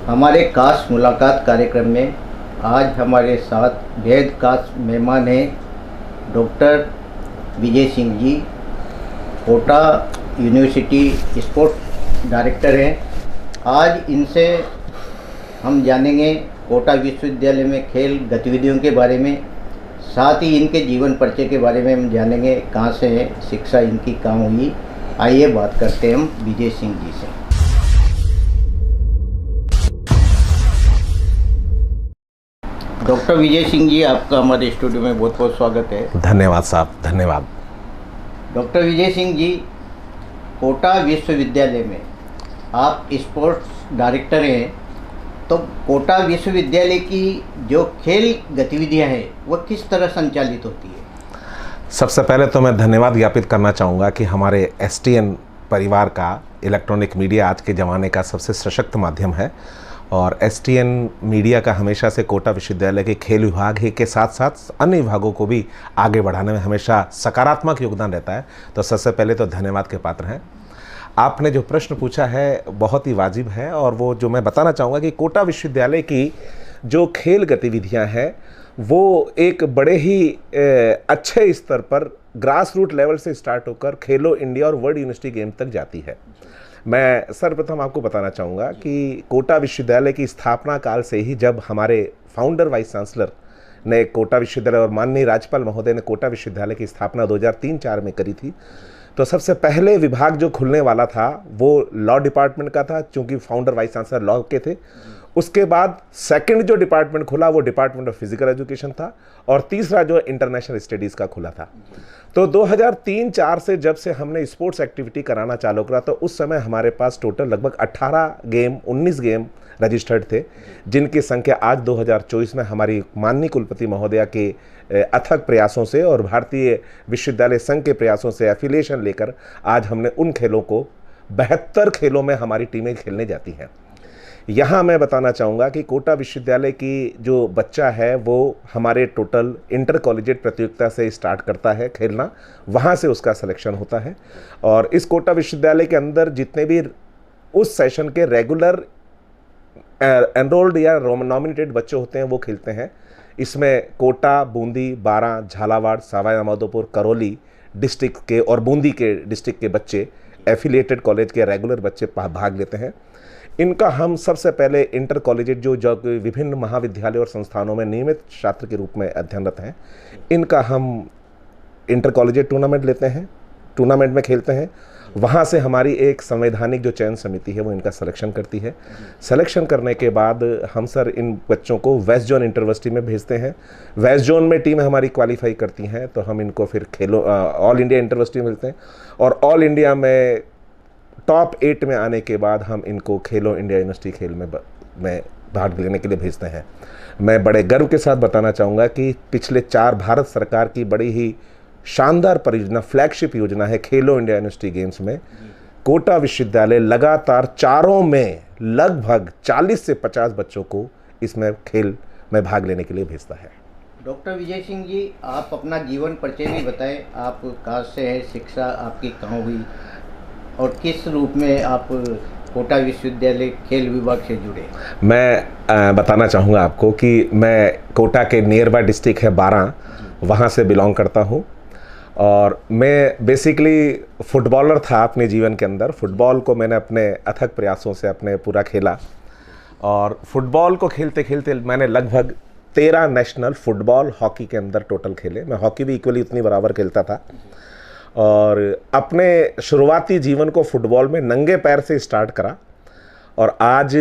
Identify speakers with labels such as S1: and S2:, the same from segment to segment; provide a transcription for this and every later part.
S1: हमारे खास मुलाकात कार्यक्रम में आज हमारे साथ बेहद खास मेहमान हैं doctor Vijay Singh ji, Kota university sports director हैं। आज इनसे हम जानेंगे कोटा विश्वविद्यालय में खेल गतिविधियों के बारे में, साथ ही इनके जीवन परिचय के बारे में हम जानेंगे, कहाँ से है शिक्षा इनकी कहाँ हुई। आइए बात करते हैं हम विजय सिंह जी से। डॉक्टर विजय सिंह जी, आपका हमारे स्टूडियो में बहुत बहुत स्वागत है।
S2: धन्यवाद साहब, धन्यवाद।
S1: डॉक्टर विजय सिंह जी, कोटा विश्वविद्यालय में आप स्पोर्ट्स डायरेक्टर हैं, तो कोटा विश्वविद्यालय की जो खेल गतिविधियां हैं वह किस तरह संचालित होती है?
S2: सबसे पहले तो मैं धन्यवाद ज्ञापित करना चाहूँगा कि हमारे एसटीएन परिवार का इलेक्ट्रॉनिक मीडिया आज के ज़माने का सबसे सशक्त माध्यम है और एसटीएन मीडिया का हमेशा से कोटा विश्वविद्यालय के खेल विभाग के साथ साथ अन्य विभागों को भी आगे बढ़ाने में हमेशा सकारात्मक योगदान रहता है। तो सबसे पहले तो धन्यवाद के पात्र हैं। आपने जो प्रश्न पूछा है बहुत ही वाजिब है और वो जो मैं बताना चाहूँगा कि कोटा विश्वविद्यालय की जो खेल गतिविधियाँ हैं वो एक बड़े ही अच्छे स्तर पर ग्रास रूट लेवल से स्टार्ट होकर खेलो इंडिया और वर्ल्ड यूनिवर्सिटी गेम तक जाती है। मैं सर्वप्रथम आपको बताना चाहूँगा कि कोटा विश्वविद्यालय की स्थापना काल से ही, जब हमारे फाउंडर वाइस चांसलर ने कोटा विश्वविद्यालय और माननीय राज्यपाल महोदय ने कोटा विश्वविद्यालय की स्थापना 2003-04 में करी थी, तो सबसे पहले विभाग जो खुलने वाला था वो लॉ डिपार्टमेंट का था, चूँकि फाउंडर वाइस चांसलर लॉ के थे। उसके बाद सेकंड जो डिपार्टमेंट खुला वो डिपार्टमेंट ऑफ फिजिकल एजुकेशन था और तीसरा जो इंटरनेशनल स्टडीज़ का खुला था। तो 2003-04 से जब से हमने स्पोर्ट्स एक्टिविटी कराना चालू करा तो उस समय हमारे पास टोटल लगभग 19 गेम रजिस्टर्ड थे, जिनकी संख्या आज 2024 में हमारी माननीय कुलपति महोदया के अथक प्रयासों से और भारतीय विश्वविद्यालय संघ के प्रयासों से एफिलिएशन लेकर आज हमने उन खेलों को 72 खेलों में हमारी टीमें खेलने जाती हैं। यहाँ मैं बताना चाहूँगा कि कोटा विश्वविद्यालय की जो बच्चा है वो हमारे टोटल इंटर कॉलेजिएट प्रतियोगिता से स्टार्ट करता है खेलना, वहाँ से उसका सिलेक्शन होता है और इस कोटा विश्वविद्यालय के अंदर जितने भी उस सेशन के रेगुलर एनरोल्ड या नॉमिनेटेड बच्चे होते हैं वो खेलते हैं। इसमें कोटा, बूंदी, बारां, झालावाड़, सवाई माधोपुर, करौली डिस्ट्रिक्ट के और बूंदी के डिस्ट्रिक्ट के बच्चे, एफिलिएटेड कॉलेज के रेगुलर बच्चे भाग लेते हैं। इनका हम सबसे पहले इंटर कॉलेजिएट जो विभिन्न महाविद्यालय और संस्थानों में नियमित छात्र के रूप में अध्ययनरत हैं, इनका हम इंटर कॉलेजिएट टूर्नामेंट लेते हैं, टूर्नामेंट में खेलते हैं। वहाँ से हमारी एक संवैधानिक जो चयन समिति है वो इनका सिलेक्शन करती है। सिलेक्शन करने के बाद हम सर इन बच्चों को वेस्ट जोन इंटरवर्सिटी में भेजते हैं। वेस्ट जोन में टीम हमारी क्वालिफाई करती हैं तो हम इनको फिर ऑल इंडिया इंटरवर्सिटी में मिलते हैं और ऑल इंडिया में टॉप 8 में आने के बाद हम इनको खेलो इंडिया यूनिवर्सिटी खेल में भाग लेने के लिए भेजते हैं। मैं बड़े गर्व के साथ बताना चाहूँगा कि पिछले 4 भारत सरकार की बड़ी ही शानदार परियोजना, फ्लैगशिप योजना है खेलो इंडिया यूनिवर्सिटी गेम्स में कोटा विश्वविद्यालय लगातार चारों में लगभग 40 से 50 बच्चों को इसमें खेल में भाग लेने के लिए भेजता है।
S1: डॉक्टर विजय सिंह जी, आप अपना जीवन परिचय भी बताएं। आप कहाँ से हैं, शिक्षा आपकी कहाँ हुई और किस रूप में आप कोटा विश्वविद्यालय खेल विभाग से जुड़े?
S2: मैं बताना चाहूँगा आपको कि मैं कोटा के नियर बाय डिस्ट्रिक्ट है बारां, वहाँ से बिलोंग करता हूँ और मैं बेसिकली फुटबॉलर था अपने जीवन के अंदर। फुटबॉल को मैंने अपने अथक प्रयासों से अपने पूरा खेला और फुटबॉल को खेलते खेलते मैंने लगभग 13 नेशनल फुटबॉल हॉकी के अंदर टोटल खेले। मैं हॉकी भी इक्वली उतनी बराबर खेलता था और अपने शुरुआती जीवन को फुटबॉल में नंगे पैर से स्टार्ट करा और आज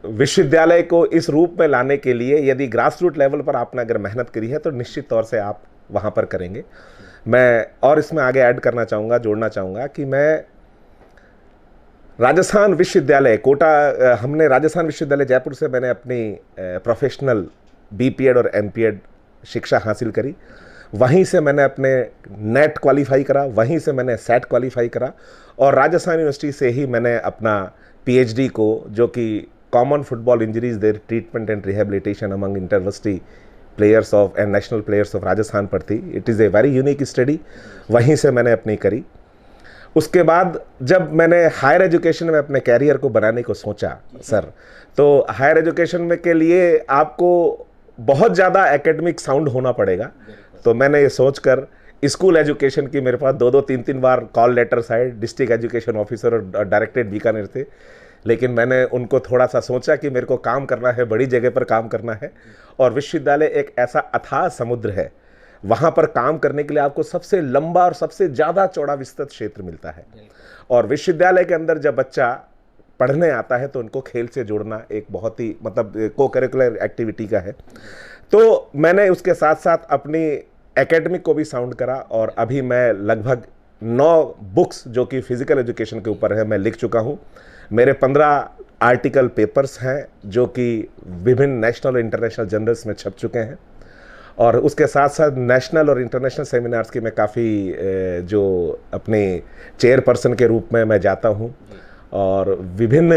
S2: विश्वविद्यालय को इस रूप में लाने के लिए यदि ग्रास रूट लेवल पर आपने अगर मेहनत करी है तो निश्चित तौर से आप वहाँ पर करेंगे। मैं और इसमें आगे ऐड करना चाहूँगा, जोड़ना चाहूँगा कि मैं राजस्थान विश्वविद्यालय कोटा, हमने राजस्थान विश्वविद्यालय जयपुर से मैंने अपनी प्रोफेशनल बीपीएड और एमपीएड शिक्षा हासिल करी। वहीं से मैंने अपने नेट क्वालिफाई करा, वहीं से मैंने सेट क्वालिफाई करा और राजस्थान यूनिवर्सिटी से ही मैंने अपना पीएचडी को, जो कि common football injuries their treatment and rehabilitation among interversity players of and national players of Rajasthan पर थी। It is a very unique study, वहीं से मैंने अपनी करी उसके बाद जब मैंने हायर एजुकेशन में अपने कैरियर को बनाने को सोचा सर, तो हायर एजुकेशन में के लिए आपको बहुत ज़्यादा एकेडमिक साउंड होना पड़ेगा। तो मैंने ये सोचकर स्कूल एजुकेशन की मेरे पास 2-3 बार कॉल लेटर्स आए, डिस्ट्रिक्ट एजुकेशन ऑफिसर और डायरेक्टरेट बीकानेर थे, लेकिन मैंने उनको थोड़ा सा सोचा कि मेरे को काम करना है, बड़ी जगह पर काम करना है, और विश्वविद्यालय एक ऐसा अथाह समुद्र है, वहाँ पर काम करने के लिए आपको सबसे लंबा और सबसे ज़्यादा चौड़ा विस्तृत क्षेत्र मिलता है। और विश्वविद्यालय के अंदर जब बच्चा पढ़ने आता है तो उनको खेल से जोड़ना एक बहुत ही मतलब को करिकुलर एक्टिविटी का है। तो मैंने उसके साथ साथ अपनी एकेडमिक को भी साउंड करा, और अभी मैं लगभग 9 बुक्स जो कि फिजिकल एजुकेशन के ऊपर है मैं लिख चुका हूँ। मेरे 15 आर्टिकल पेपर्स हैं जो कि विभिन्न नेशनल और इंटरनेशनल जर्नल्स में छप चुके हैं, और उसके साथ साथ नेशनल और इंटरनेशनल सेमिनार्स की मैं काफ़ी जो अपने चेयरपर्सन के रूप में मैं जाता हूँ, और विभिन्न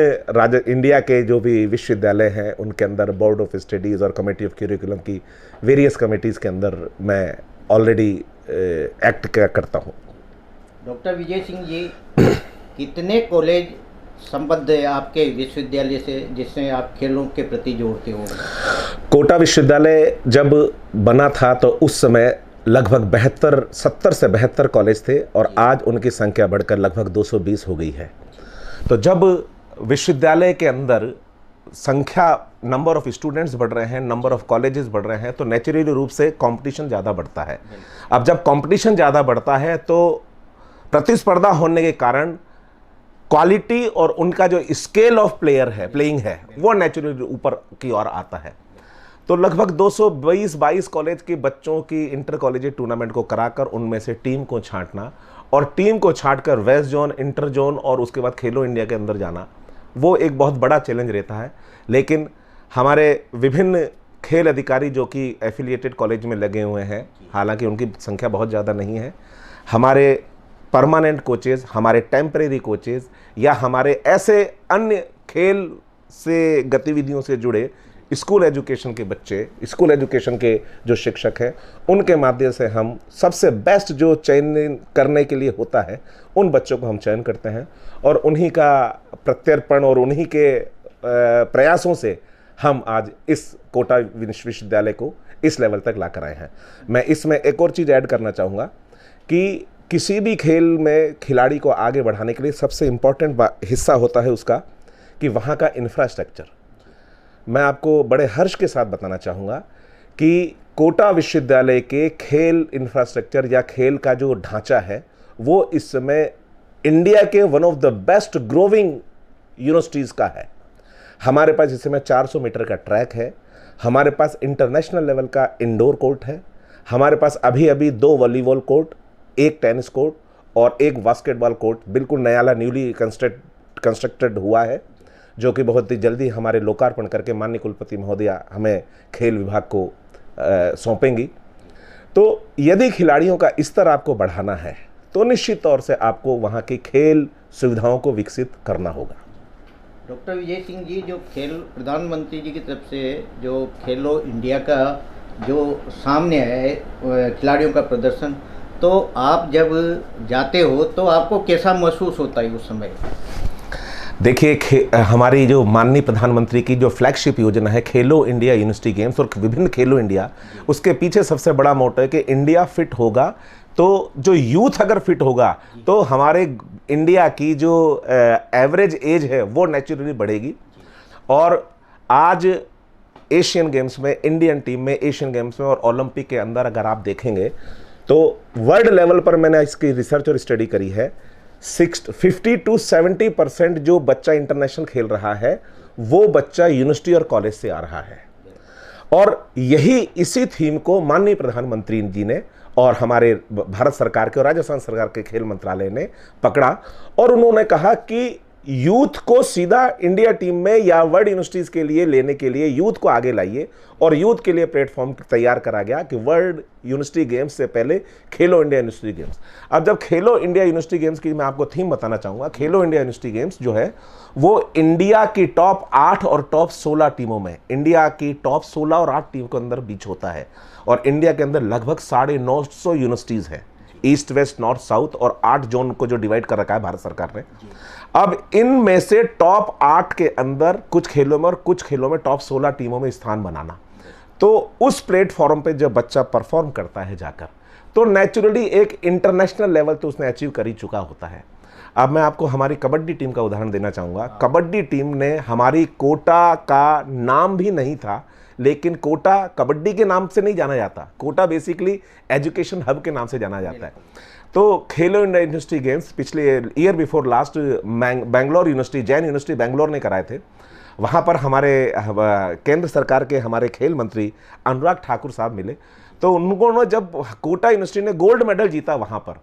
S2: इंडिया के जो भी विश्वविद्यालय हैं उनके अंदर बोर्ड ऑफ स्टडीज़ और कमेटी ऑफ करिकुलम की वेरियस कमेटीज़ के अंदर मैं ऑलरेडी एक्ट करता हूँ।
S1: डॉक्टर विजय सिंह जी, कितने कॉलेज संबद्ध है आपके विश्वविद्यालय से जिससे आप खेलों के प्रति जोड़ते हो?
S2: कोटा विश्वविद्यालय जब बना था तो उस समय लगभग 70 से 72 कॉलेज थे, और आज उनकी संख्या बढ़कर लगभग 220 हो गई है। तो जब विश्वविद्यालय के अंदर संख्या, नंबर ऑफ स्टूडेंट्स बढ़ रहे हैं, नंबर ऑफ कॉलेजेस बढ़ रहे हैं, तो नेचुरली रूप से कंपटीशन ज़्यादा बढ़ता है। अब जब कंपटीशन ज़्यादा बढ़ता है तो प्रतिस्पर्धा होने के कारण क्वालिटी और उनका जो स्केल ऑफ प्लेइंग है वो नेचुरली ऊपर की ओर आता है। तो लगभग 222 कॉलेज के बच्चों की इंटर कॉलेज टूर्नामेंट को कराकर उनमें से टीम को छांटना, और टीम को छांटकर वेस्ट जोन, इंटर जोन और उसके बाद खेलो इंडिया के अंदर जाना, वो एक बहुत बड़ा चैलेंज रहता है। लेकिन हमारे विभिन्न खेल अधिकारी जो कि एफिलिएटेड कॉलेज में लगे हुए हैं, हालांकि उनकी संख्या बहुत ज़्यादा नहीं है, हमारे परमानेंट कोचेज़, हमारे टेम्परेरी कोचेज़ या हमारे ऐसे अन्य खेल से गतिविधियों से जुड़े स्कूल एजुकेशन के बच्चे, स्कूल एजुकेशन के जो शिक्षक हैं, उनके माध्यम से हम सबसे बेस्ट जो चयन करने के लिए होता है उन बच्चों को हम चयन करते हैं, और उन्हीं का प्रत्यर्पण और उन्हीं के प्रयासों से हम आज इस कोटा विश्वविद्यालय को इस लेवल तक ला कर आए हैं। मैं इसमें एक और चीज़ ऐड करना चाहूँगा कि किसी भी खेल में खिलाड़ी को आगे बढ़ाने के लिए सबसे इम्पॉर्टेंट हिस्सा होता है उसका कि वहाँ का इंफ्रास्ट्रक्चर। मैं आपको बड़े हर्ष के साथ बताना चाहूँगा कि कोटा विश्वविद्यालय के खेल इंफ्रास्ट्रक्चर या खेल का जो ढांचा है वो इस समय इंडिया के one of the best growing universities का है। हमारे पास इस समय 400 मीटर का ट्रैक है, हमारे पास इंटरनेशनल लेवल का इंडोर कोर्ट है, हमारे पास अभी 2 वॉलीबॉल कोर्ट, 1 टेनिस कोर्ट और 1 बास्केटबॉल कोर्ट बिल्कुल नया न्यूली कंस्ट्रक्टेड हुआ है, जो कि बहुत ही जल्दी हमारे लोकार्पण करके माननीय कुलपति महोदया हमें खेल विभाग को सौंपेंगी। तो यदि खिलाड़ियों का स्तर आपको बढ़ाना है तो निश्चित तौर से आपको वहाँ की खेल सुविधाओं को विकसित करना होगा।
S1: डॉक्टर विजय सिंह जी, जो खेल प्रधानमंत्री जी की तरफ से जो खेलो इंडिया का जो सामने है खिलाड़ियों का प्रदर्शन, तो आप जब जाते हो तो आपको कैसा महसूस होता है उस समय?
S2: देखिए, हमारी जो माननीय प्रधानमंत्री की जो फ्लैगशिप योजना है खेलो इंडिया यूनिवर्सिटी गेम्स और विभिन्न खेलो इंडिया, उसके पीछे सबसे बड़ा मोटो है कि इंडिया फिट होगा तो जो यूथ अगर फिट होगा तो हमारे इंडिया की जो एवरेज एज है वो नेचुरली बढ़ेगी। और आज एशियन गेम्स में, इंडियन टीम में एशियन गेम्स में और ओलंपिक के अंदर अगर आप देखेंगे तो वर्ल्ड लेवल पर मैंने इसकी रिसर्च और स्टडी करी है, 50 to 70% जो बच्चा इंटरनेशनल खेल रहा है वो बच्चा यूनिवर्सिटी और कॉलेज से आ रहा है। और यही इसी थीम को माननीय प्रधानमंत्री जी ने और हमारे भारत सरकार के और राजस्थान सरकार के खेल मंत्रालय ने पकड़ा, और उन्होंने कहा कि यूथ को सीधा इंडिया टीम में या वर्ल्ड यूनिवर्सिटीज़ के लिए लेने के लिए यूथ को आगे लाइए, और यूथ के लिए प्लेटफॉर्म तैयार करा गया कि वर्ल्ड यूनिवर्सिटी गेम्स से पहले खेलो इंडिया यूनिवर्सिटी गेम्स। अब जब खेलो इंडिया यूनिवर्सिटी गेम्स की मैं आपको थीम बताना चाहूँगा, खेलो इंडिया यूनिवर्सिटी गेम्स जो है वो इंडिया की टॉप 8 और टॉप 16 टीमों में, इंडिया की टॉप 16 और 8 टीम के अंदर बीच होता है, और इंडिया के अंदर लगभग 950 यूनिवर्सिटीज़ हैं। ईस्ट वेस्ट नॉर्थ साउथ और 8 जोन को जो डिवाइड कर रखा है भारत सरकार ने। अब इनमें से टॉप 8 के अंदर कुछ खेलों में और कुछ खेलों में टॉप 16 टीमों में स्थान बनाना, तो उस प्लेटफॉर्म पे जब बच्चा परफॉर्म करता है जाकर, तो नेचुरली एक इंटरनेशनल लेवल तो उसने अचीव कर ही चुका होता है। अब मैं आपको हमारी कबड्डी टीम का उदाहरण देना चाहूँगा। कबड्डी टीम ने हमारी कोटा का नाम भी नहीं था, लेकिन कोटा कबड्डी के नाम से नहीं जाना जाता, कोटा बेसिकली एजुकेशन हब के नाम से जाना जाता है। तो खेलो इंडिया यूनिवर्सिटी गेम्स पिछले year before last Bangalore university, Jain university Bangalore ने कराए थे। वहाँ पर हमारे केंद्र सरकार के हमारे खेल मंत्री अनुराग ठाकुर साहब मिले, तो उनको जब कोटा यूनिवर्सिटी ने गोल्ड मेडल जीता वहाँ पर,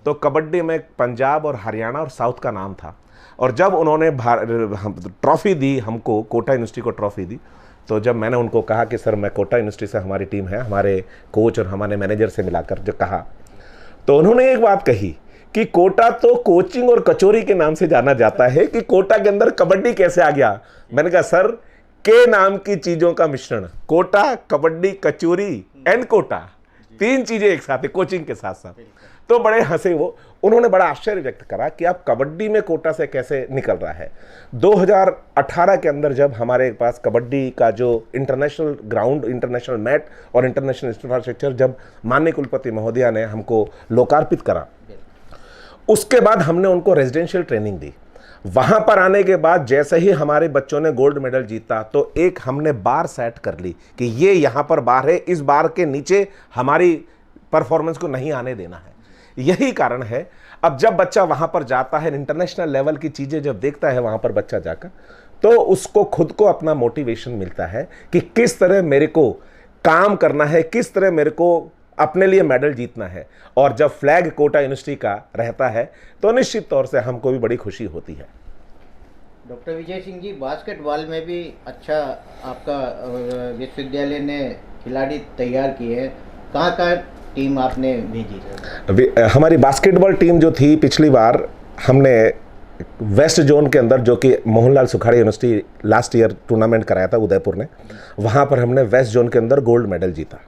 S2: तो कबड्डी में पंजाब और हरियाणा और साउथ का नाम था। और जब उन्होंने ट्रॉफ़ी दी हमको, कोटा यूनिवर्सिटी को ट्रॉफ़ी दी, तो जब मैंने उनको कहा कि सर मैं कोटा यूनिवर्सिटी से हमारी टीम है, हमारे कोच और हमारे मैनेजर से मिलाकर जो कहा, तो उन्होंने एक बात कही कि कोटा तो कोचिंग और कचौरी के नाम से जाना जाता है, कि कोटा के अंदर कबड्डी कैसे आ गया। मैंने कहा सर, के नाम की चीज़ों का मिश्रण, कोटा, कबड्डी, कचौरी एंड कोटा, 3 चीज़ें एक साथ है कोचिंग के साथ साथ। तो बड़े हंसे वो, उन्होंने बड़ा आश्चर्य व्यक्त करा कि आप कबड्डी में कोटा से कैसे निकल रहा है। 2018 के अंदर जब हमारे पास कबड्डी का जो इंटरनेशनल ग्राउंड, इंटरनेशनल मैट और इंटरनेशनल इंफ्रास्ट्रक्चर जब माननीय कुलपति महोदया ने हमको लोकार्पित करा, उसके बाद हमने उनको रेजिडेंशियल ट्रेनिंग दी। वहाँ पर आने के बाद जैसे ही हमारे बच्चों ने गोल्ड मेडल जीता, तो एक हमने बार सेट कर ली कि ये यहाँ पर बार है, इस बार के नीचे हमारी परफॉर्मेंस को नहीं आने देना है। यही कारण है, अब जब बच्चा वहाँ पर जाता है, इंटरनेशनल लेवल की चीज़ें जब देखता है वहाँ पर बच्चा जाकर, तो उसको खुद को अपना मोटिवेशन मिलता है कि किस तरह मेरे को काम करना है, किस तरह मेरे को अपने लिए मेडल जीतना है। और जब फ्लैग कोटा यूनिवर्सिटी का रहता है, तो निश्चित तौर से हमको भी बड़ी खुशी होती है।
S1: डॉक्टर विजय सिंह जी, बास्केटबॉल में भी अच्छा आपका विश्वविद्यालय ने खिलाड़ी तैयार किए हैं, कहाँ टीम आपने भेजी?
S2: हमारी बास्केटबॉल टीम जो थी, पिछली बार हमने वेस्ट जोन के अंदर, जो कि Mohanlal Sukhadia university last year tournament कराया था उदयपुर ने, वहाँ पर हमने वेस्ट जोन के अंदर गोल्ड मेडल जीता।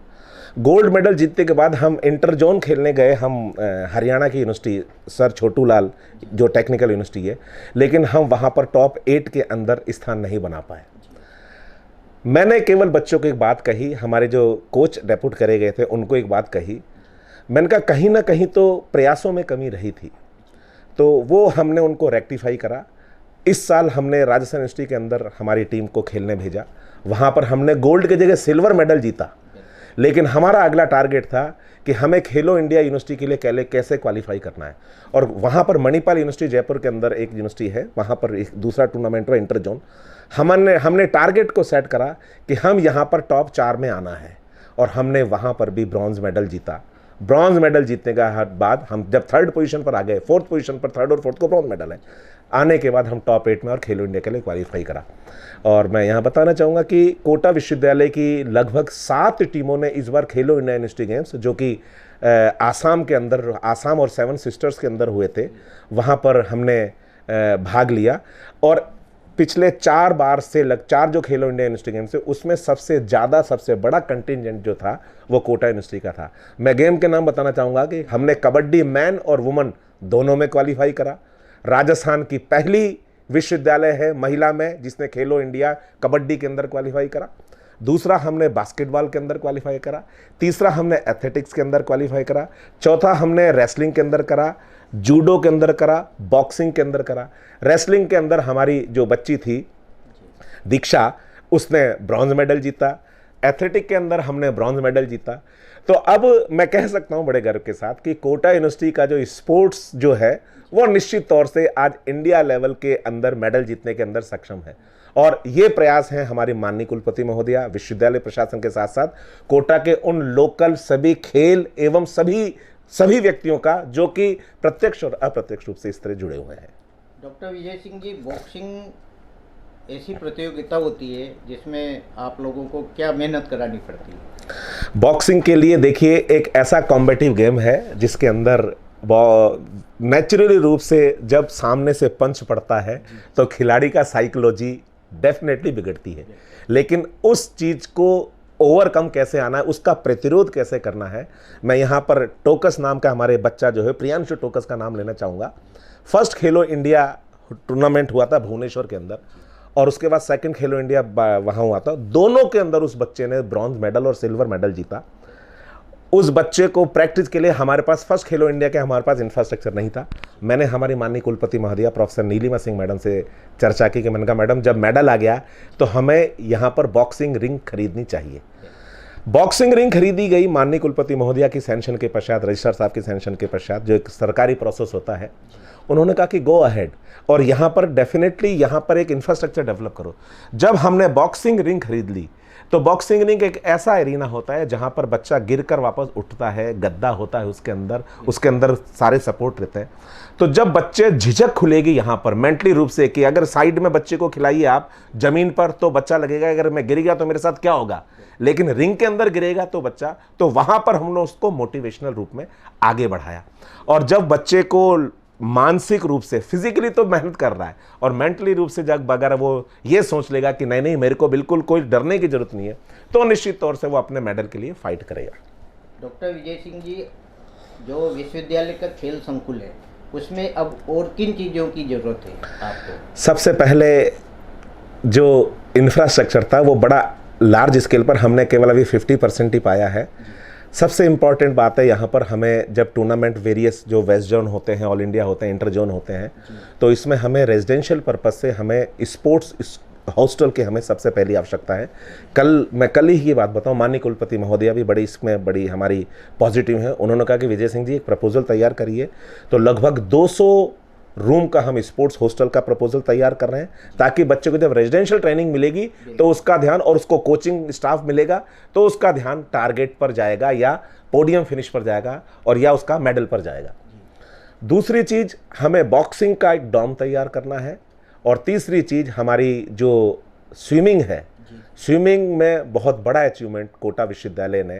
S2: गोल्ड मेडल जीतने के बाद हम इंटर जोन खेलने गए, हम हरियाणा की यूनिवर्सिटी सर छोटू लाल जो टेक्निकल यूनिवर्सिटी है, लेकिन हम वहाँ पर टॉप 8 के अंदर स्थान नहीं बना पाए। मैंने केवल बच्चों को एक बात कही, हमारे जो कोच डेप्यूट करे गए थे उनको एक बात कही, मैंने कहा कहीं ना कहीं तो प्रयासों में कमी रही थी, तो वो हमने उनको रेक्टिफाई करा। इस साल हमने राजस्थान यूनिवर्सिटी के अंदर हमारी टीम को खेलने भेजा, वहाँ पर हमने गोल्ड की जगह सिल्वर मेडल जीता। लेकिन हमारा अगला टारगेट था कि हमें खेलो इंडिया यूनिवर्सिटी के लिए कैसे क्वालिफाई करना है। और वहाँ पर मणिपाल यूनिवर्सिटी जयपुर के अंदर एक यूनिवर्सिटी है, वहाँ पर एक दूसरा टूर्नामेंट हुआ इंटर जोन। हमने टारगेट को सेट करा कि हम यहाँ पर टॉप 4 में आना है, और हमने वहाँ पर भी ब्रॉन्ज मेडल जीता। ब्रॉन्ज मेडल जीतने के बाद हम जब 3rd पोजीशन पर आ गए, 4th पोजीशन पर 3rd और 4th को ब्रॉन्ज मेडल है, आने के बाद हम टॉप 8 में और खेलो इंडिया के लिए क्वालिफाई करा। और मैं यहाँ बताना चाहूँगा कि कोटा विश्वविद्यालय की लगभग 7 टीमों ने इस बार खेलो इंडिया यूनिवर्सिटी गेम्स, जो कि आसाम के अंदर, आसाम और 7 सिस्टर्स के अंदर हुए थे, वहाँ पर हमने भाग लिया। और पिछले 4 बार से 4 जो खेलो इंडिया यूनिवर्सिटी गेम्स थे, उसमें सबसे ज़्यादा, सबसे बड़ा कंटिजेंट जो था वो कोटा यूनिवर्सिटी का था। मैं गेम के नाम बताना चाहूँगा कि हमने कबड्डी मैन और वुमन दोनों में क्वालिफाई करा। राजस्थान की पहली विश्वविद्यालय है महिला में जिसने खेलो इंडिया कबड्डी के अंदर क्वालिफाई करा। दूसरा हमने बास्केटबॉल के अंदर क्वालिफाई करा। तीसरा हमने एथलेटिक्स के अंदर क्वालिफाई करा। चौथा हमने रेसलिंग के अंदर करा, जूडो के अंदर करा, बॉक्सिंग के अंदर करा। रेसलिंग के अंदर हमारी जो बच्ची थी दीक्षा, उसने ब्रॉन्ज मेडल जीता। एथलेटिक के अंदर हमने ब्रॉन्ज मेडल जीता। तो अब मैं कह सकता हूं बड़े गर्व के साथ कि कोटा यूनिवर्सिटी का जो स्पोर्ट्स जो है वो निश्चित तौर से आज इंडिया लेवल के अंदर मेडल जीतने के अंदर सक्षम है। और ये प्रयास हैं हमारी माननीय कुलपति महोदया, विश्वविद्यालय प्रशासन के साथ साथ कोटा के उन लोकल सभी खेल एवं सभी व्यक्तियों का जो कि प्रत्यक्ष और अप्रत्यक्ष रूप से इस तरह जुड़े हुए हैं।
S1: डॉक्टर विजय सिंह जी, बॉक्सिंग ऐसी प्रतियोगिता होती है जिसमें आप लोगों को क्या मेहनत करानी पड़ती है?
S2: बॉक्सिंग के लिए देखिए एक ऐसा कॉम्बेटिव गेम है जिसके अंदर नेचुरली रूप से जब सामने से पंच पड़ता है तो खिलाड़ी का साइकोलॉजी डेफिनेटली बिगड़ती है, लेकिन उस चीज़ को ओवरकम कैसे आना है, उसका प्रतिरोध कैसे करना है। मैं यहाँ पर टोकस नाम का हमारे बच्चा जो है प्रियांशु टोकस का नाम लेना चाहूँगा। फर्स्ट खेलो इंडिया टूर्नामेंट हुआ था भुवनेश्वर के अंदर, और उसके बाद सेकंड खेलो इंडिया वहाँ हुआ था। दोनों के अंदर उस बच्चे ने ब्रॉन्ज मेडल और सिल्वर मेडल जीता। उस बच्चे को प्रैक्टिस के लिए हमारे पास फर्स्ट खेलो इंडिया के हमारे पास इंफ्रास्ट्रक्चर नहीं था। मैंने हमारी माननीय कुलपति महोदया प्रोफेसर नीलिमा सिंह मैडम से चर्चा की कि मैंने कहा मैडम जब मेडल आ गया तो हमें यहाँ पर बॉक्सिंग रिंग खरीदनी चाहिए। बॉक्सिंग रिंग खरीदी गई माननीय कुलपति महोदया की सैंक्शन के पश्चात, रजिस्ट्रार साहब की सैंक्शन के पश्चात, जो एक सरकारी प्रोसेस होता है। उन्होंने कहा कि गो अहेड और यहाँ पर डेफिनेटली यहाँ पर एक इंफ्रास्ट्रक्चर डेवलप करो। जब हमने बॉक्सिंग रिंग खरीद ली तो बॉक्सिंग रिंग एक ऐसा एरिना होता है जहाँ पर बच्चा गिरकर वापस उठता है, गद्दा होता है उसके अंदर सारे सपोर्ट रहते हैं। तो जब बच्चे झिझक खुलेगी यहाँ पर मेंटली रूप से कि अगर साइड में बच्चे को खिलाइए आप ज़मीन पर तो बच्चा लगेगा अगर मैं गिर गया तो मेरे साथ क्या होगा, लेकिन रिंग के अंदर गिरेगा तो बच्चा, तो वहाँ पर हमने उसको मोटिवेशनल रूप में आगे बढ़ाया। और जब बच्चे को मानसिक रूप से, फिजिकली तो मेहनत कर रहा है और मेंटली रूप से जब अगर वो ये सोच लेगा कि नहीं मेरे को बिल्कुल कोई डरने की जरूरत नहीं है, तो निश्चित तौर से वो अपने मेडल के लिए फाइट करेगा।
S1: डॉक्टर विजय सिंह जी, जो विश्वविद्यालय का खेल संकुल है उसमें अब और किन चीज़ों की जरूरत है आपको?
S2: सबसे पहले जो इंफ्रास्ट्रक्चर था वो बड़ा लार्ज स्केल पर हमने केवल अभी 50% ही पाया है। सबसे इम्पॉर्टेंट बात है यहाँ पर हमें जब टूर्नामेंट वेरियस जो वेस्ट जोन होते हैं, ऑल इंडिया होते हैं, इंटर जोन होते हैं, तो इसमें हमें रेजिडेंशियल पर्पस से हमें स्पोर्ट्स हॉस्टल की हमें सबसे पहली आवश्यकता है। मैं कल ही ये बात बताऊँ, माननीय कुलपति महोदया भी बड़ी हमारी पॉजिटिव है। उन्होंने कहा कि विजय सिंह जी एक प्रपोजल तैयार करिए, तो लगभग 200 रूम का हम स्पोर्ट्स हॉस्टल का प्रपोजल तैयार कर रहे हैं, ताकि बच्चे को जब रेजिडेंशियल ट्रेनिंग मिलेगी तो उसका ध्यान, और उसको कोचिंग स्टाफ मिलेगा तो उसका ध्यान टारगेट पर जाएगा या पोडियम फिनिश पर जाएगा और या उसका मेडल पर जाएगा। दूसरी चीज़, हमें बॉक्सिंग का एक डॉम तैयार करना है। और तीसरी चीज़, हमारी जो स्विमिंग है, स्विमिंग में बहुत बड़ा अचीवमेंट कोटा विश्वविद्यालय ने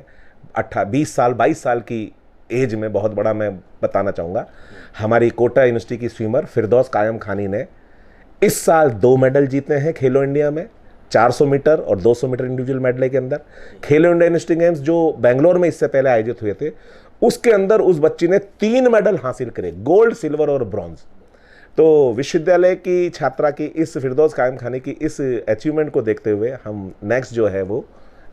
S2: 22 साल की एज में बहुत बड़ा मैं बताना चाहूँगा। हमारी कोटा यूनिवर्सिटी की स्विमर फिरदौस कायम खानी ने इस साल 2 मेडल जीते हैं खेलो इंडिया में, 400 मीटर और 200 मीटर इंडिविजुअल मेडले के अंदर। खेलो इंडिया यूनिवर्सिटी गेम्स जो बेंगलोर में इससे पहले आयोजित हुए थे, उसके अंदर उस बच्ची ने 3 मेडल हासिल करे, गोल्ड, सिल्वर और ब्रॉन्ज। तो विश्वविद्यालय की छात्रा की इस फिरदौस कायम खानी की इस अचीवमेंट को देखते हुए हम नेक्स्ट जो है वो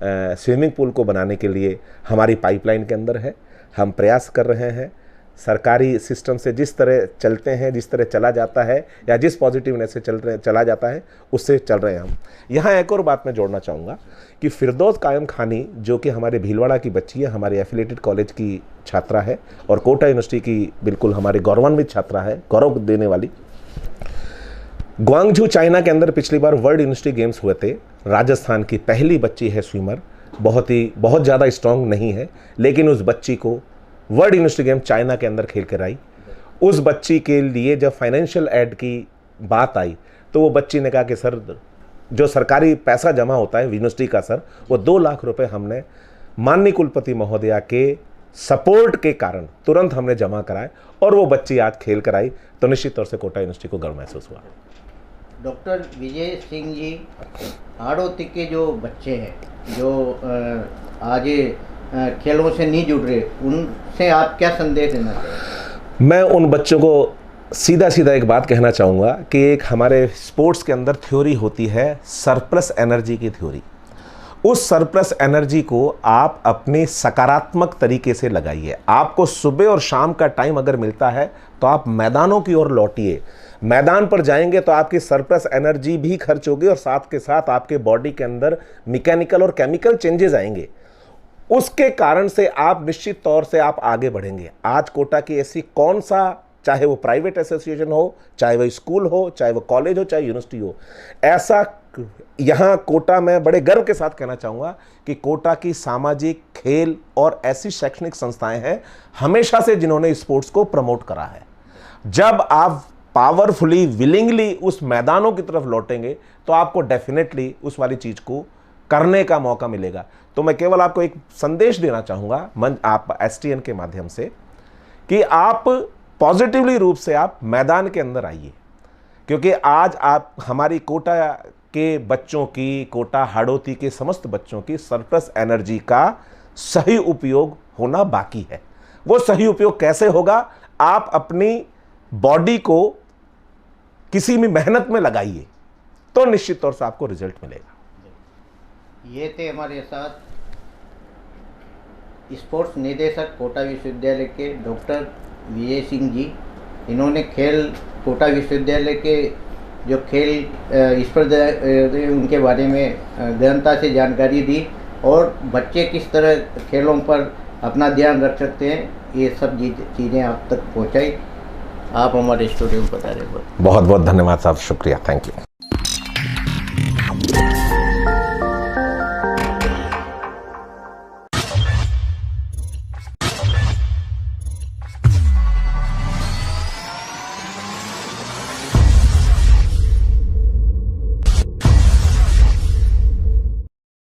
S2: स्विमिंग पूल को बनाने के लिए हमारी पाइपलाइन के अंदर है, हम प्रयास कर रहे हैं। सरकारी सिस्टम से जिस तरह चलते हैं, जिस तरह चला जाता है या जिस पॉजिटिवनेस से चला जाता है, उससे चल रहे हैं हम। यहाँ एक और बात मैं जोड़ना चाहूँगा कि फिरदौस कायम खानी जो कि हमारे भीलवाड़ा की बच्ची है, हमारे एफिलेटेड कॉलेज की छात्रा है और कोटा यूनिवर्सिटी की बिल्कुल हमारी गौरवान्वित छात्रा है, गौरव देने वाली। ग्वांगझू चाइना के अंदर पिछली बार वर्ल्ड यूनिवर्सिटी गेम्स हुए थे, राजस्थान की पहली बच्ची है स्विमर, बहुत ज़्यादा स्ट्रॉन्ग नहीं है, लेकिन उस बच्ची को वर्ल्ड यूनिवर्सिटी गेम चाइना के अंदर खेल कर आई। उस बच्ची के लिए जब फाइनेंशियल एड की बात आई तो वो बच्ची ने कहा कि सर, जो सरकारी पैसा जमा होता है यूनिवर्सिटी का सर, वो 2 लाख रुपए हमने माननीय कुलपति महोदया के सपोर्ट के कारण तुरंत हमने जमा कराए और वो बच्ची आज खेल कर आई। तो निश्चित तौर से कोटा यूनिवर्सिटी को गर्व महसूस हुआ।
S1: डॉक्टर विजय सिंह जी, हाड़ौती के जो बच्चे हैं जो आज खेलों से नहीं जुड़ रहे, उनसे आप क्या संदेश देना चाहेंगे?
S2: मैं उन बच्चों को सीधा एक बात कहना चाहूँगा कि एक हमारे स्पोर्ट्स के अंदर थ्योरी होती है सरप्लस एनर्जी की थ्योरी। उस सरप्लस एनर्जी को आप अपनी सकारात्मक तरीके से लगाइए। आपको सुबह और शाम का टाइम अगर मिलता है तो आप मैदानों की ओर लौटिए। मैदान पर जाएंगे तो आपकी सरप्लस एनर्जी भी खर्च होगी और साथ के साथ आपके बॉडी के अंदर मैकेनिकल और केमिकल चेंजेस आएंगे। उसके कारण से आप निश्चित तौर से आप आगे बढ़ेंगे। आज कोटा की ऐसी कौन सा, चाहे वो प्राइवेट एसोसिएशन हो, चाहे वो स्कूल हो, चाहे वो कॉलेज हो, चाहे यूनिवर्सिटी हो, ऐसा यहाँ कोटा में बड़े गर्व के साथ कहना चाहूँगा कि कोटा की सामाजिक, खेल और ऐसी शैक्षणिक संस्थाएं हैं हमेशा से जिन्होंने स्पोर्ट्स को प्रमोट करा है। जब आप पावरफुली, विलिंगली उस मैदानों की तरफ लौटेंगे तो आपको डेफिनेटली उस वाली चीज़ को करने का मौका मिलेगा। तो मैं केवल आपको एक संदेश देना चाहूँगा आप एसटीएन के माध्यम से कि आप पॉजिटिवली रूप से आप मैदान के अंदर आइए, क्योंकि आज आप हमारी कोटा के बच्चों की, कोटा हाड़ौती के समस्त बच्चों की सरप्लस एनर्जी का सही उपयोग होना बाकी है। वो सही उपयोग कैसे होगा? आप अपनी बॉडी को किसी भी मेहनत में लगाइए तो निश्चित तौर से आपको रिजल्ट मिलेगा।
S1: ये थे हमारे साथ स्पोर्ट्स निदेशक कोटा विश्वविद्यालय के डॉक्टर विजय सिंह जी। इन्होंने कोटा विश्वविद्यालय के जो खेल स्पर्धा उनके बारे में गहनता से जानकारी दी और बच्चे किस तरह खेलों पर अपना ध्यान रख सकते हैं, ये सब चीज़ें आप तक पहुंचाई। आप हमारे स्टूडियो में बता रहे हैं।
S2: बहुत बहुत धन्यवाद साहब, शुक्रिया, थैंक यू।